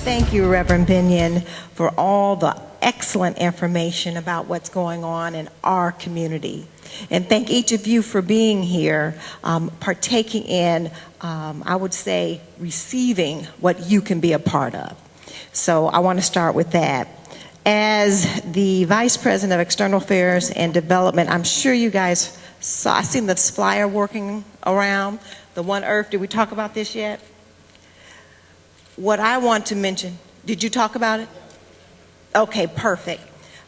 Thank you, Reverend Binion, for all the excellent information about what's going on in our community. And thank each of you for being here, partaking in, I would say, receiving what you can be a part of. So I want to start with that. As the Vice President of External Affairs and Development, I'm sure you guys saw, I seen this flyer working around, the One Earth. Did we talk about this yet? What I want to mention, did you talk about it? Okay, perfect.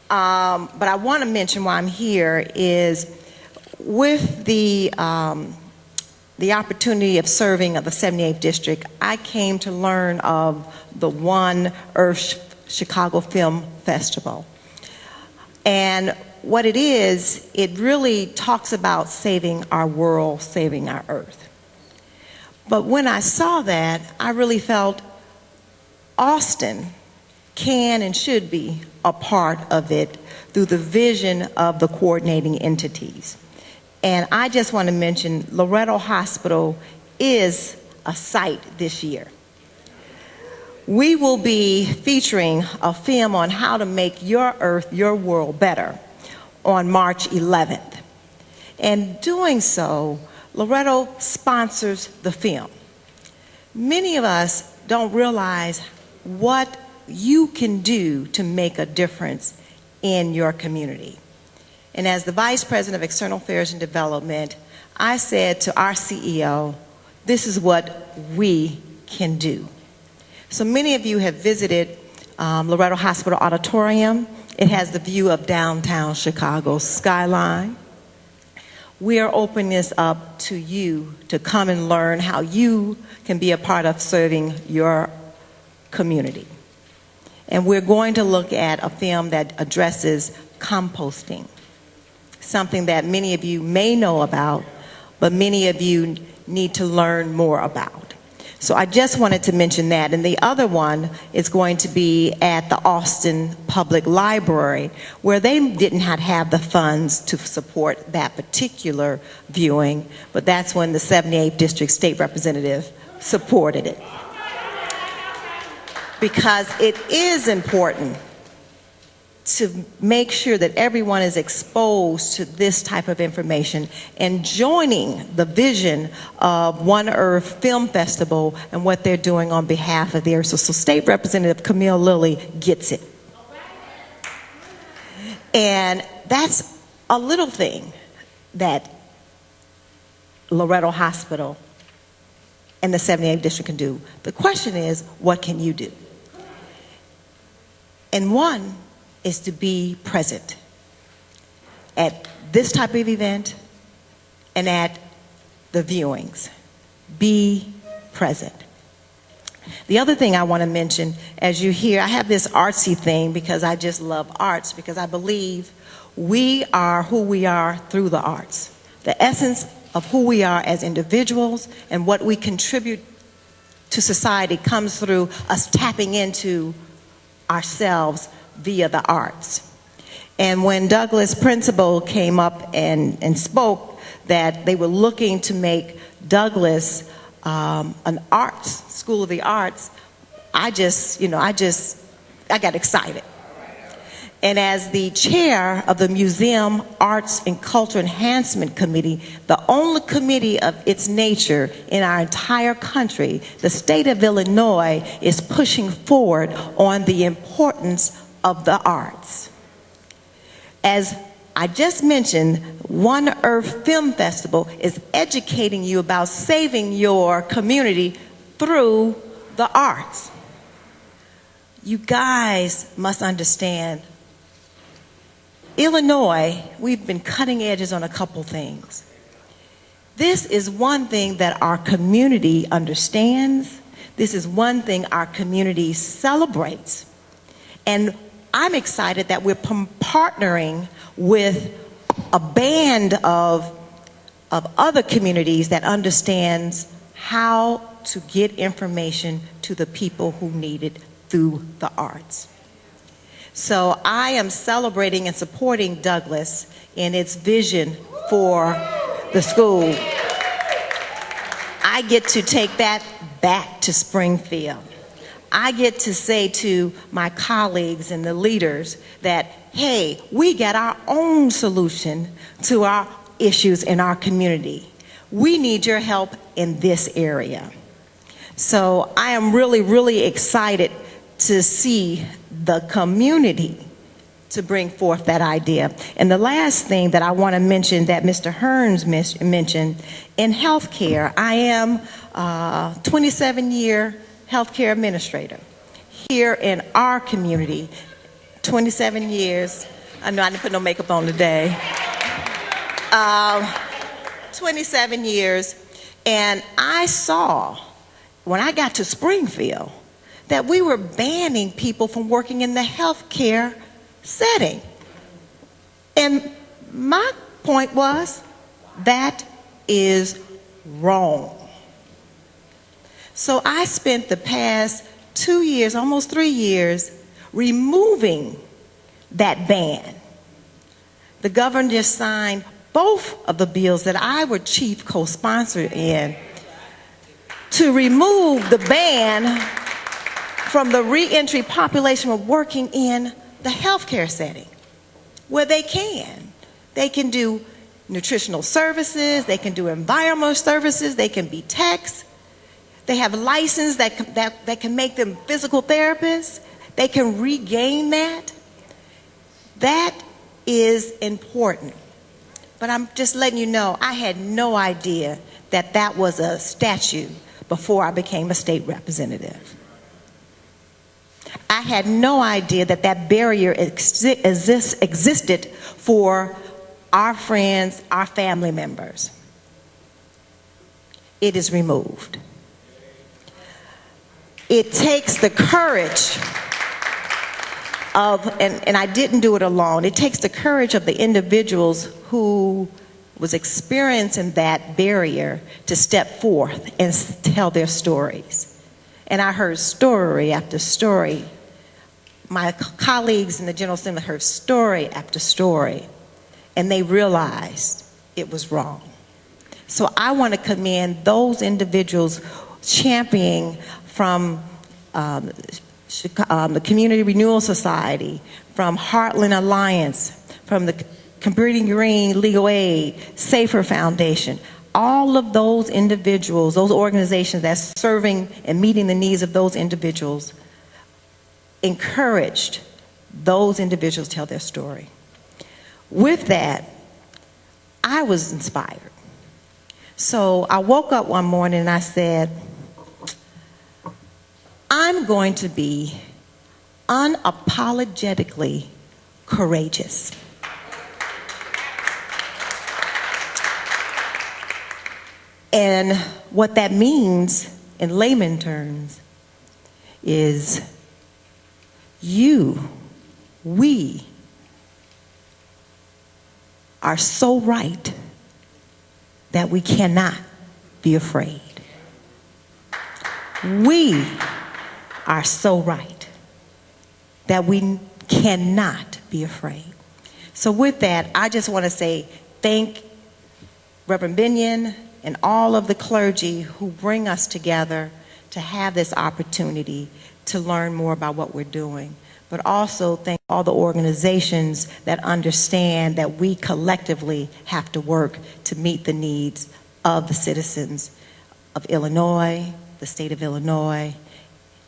But I want to mention why I'm here is with the opportunity of serving of the 78th District, I came to learn of the One Earth Chicago Film Festival. And what it is, it really talks about saving our world, saving our earth. But when I saw that, I really felt Austin can and should be a part of it through the vision of the coordinating entities. And I just want to mention Loretto Hospital is a site this year. We will be featuring a film on how to make your earth, your world better on March 11th. And doing so, Loretto sponsors the film. Many of us don't realize what you can do to make a difference in your community. And as the Vice President of External Affairs and Development, I said to our CEO, this is what we can do. So many of you have visited Loretto Hospital Auditorium. It has the view of downtown Chicago's skyline. We are opening this up to you to come and learn how you can be a part of serving your community. And we're going to look at a film that addresses composting, something that many of you may know about, but many of you need to learn more about. So I just wanted to mention that. And the other one is going to be at the Austin Public Library, where they didn't have the funds to support that particular viewing, but that's when the 78th District State Representative supported it. Because it is important to make sure that everyone is exposed to this type of information and joining the vision of One Earth Film Festival and what they're doing on behalf of the Earth. So State Representative Camille Lilly gets it. And that's a little thing that Loretto Hospital and the 78th District can do. The question is, what can you do? And one is to be present at this type of event and at the viewings. Be present. The other thing I want to mention, as you hear, I have this artsy thing because I just love arts, because I believe we are who we are through the arts. The essence of who we are as individuals and what we contribute to society comes through us tapping into ourselves via the arts. And when Douglas Principal came up and spoke that they were looking to make Douglas an arts, School of the Arts, I got excited. And as the chair of the Museum Arts and Culture Enhancement Committee, the only committee of its nature in our entire country, the state of Illinois is pushing forward on the importance of the arts. As I just mentioned, One Earth Film Festival is educating you about saving your community through the arts. You guys must understand, Illinois, we've been cutting edges on a couple things. This is one thing that our community understands. This is one thing our community celebrates. And I'm excited that we're partnering with a band of other communities that understands how to get information to the people who need it through the arts. So I am celebrating and supporting Douglas in its vision for the school. I get to take that back to Springfield. I get to say to my colleagues and the leaders that, hey, we got our own solution to our issues in our community. We need your help in this area. So I am really, really excited to see the community to bring forth that idea. And the last thing that I want to mention that Mr. Hearns mentioned, in healthcare, I am a 27-year healthcare administrator here in our community. 27 years. I know I didn't put no makeup on today. 27 years. And I saw, when I got to Springfield, that we were banning people from working in the healthcare setting. And my point was, that is wrong. So I spent the past 2 years, almost 3 years, removing that ban. The governor just signed both of the bills that I were chief co-sponsor in to remove the ban from the reentry population of working in the healthcare setting, where they can. They can do nutritional services, they can do environmental services, they can be techs, they have a license that can make them physical therapists, they can regain that. That is important. But I'm just letting you know, I had no idea that that was a statute before I became a state representative. I had no idea that that barrier existed for our friends, our family members. It is removed. It takes the courage of, and I didn't do it alone, it takes the courage of the individuals who was experiencing that barrier to step forth and tell their stories. And I heard story after story. My colleagues in the General Assembly heard story after story, and they realized it was wrong. So I want to commend those individuals championing from the Community Renewal Society, from Heartland Alliance, from the Community Green Legal Aid, Safer Foundation. All of those individuals, those organizations that's serving and meeting the needs of those individuals, encouraged those individuals to tell their story. With that, I was inspired. So I woke up one morning and I said, I'm going to be unapologetically courageous. And what that means in layman terms is we are so right that we cannot be afraid. We are so right that we cannot be afraid. So with that, I just want to say thank Reverend Binion and all of the clergy who bring us together to have this opportunity to learn more about what we're doing. But also thank all the organizations that understand that we collectively have to work to meet the needs of the citizens of Illinois, the state of Illinois,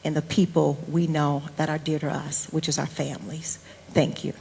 and the people we know that are dear to us, which is our families. Thank you.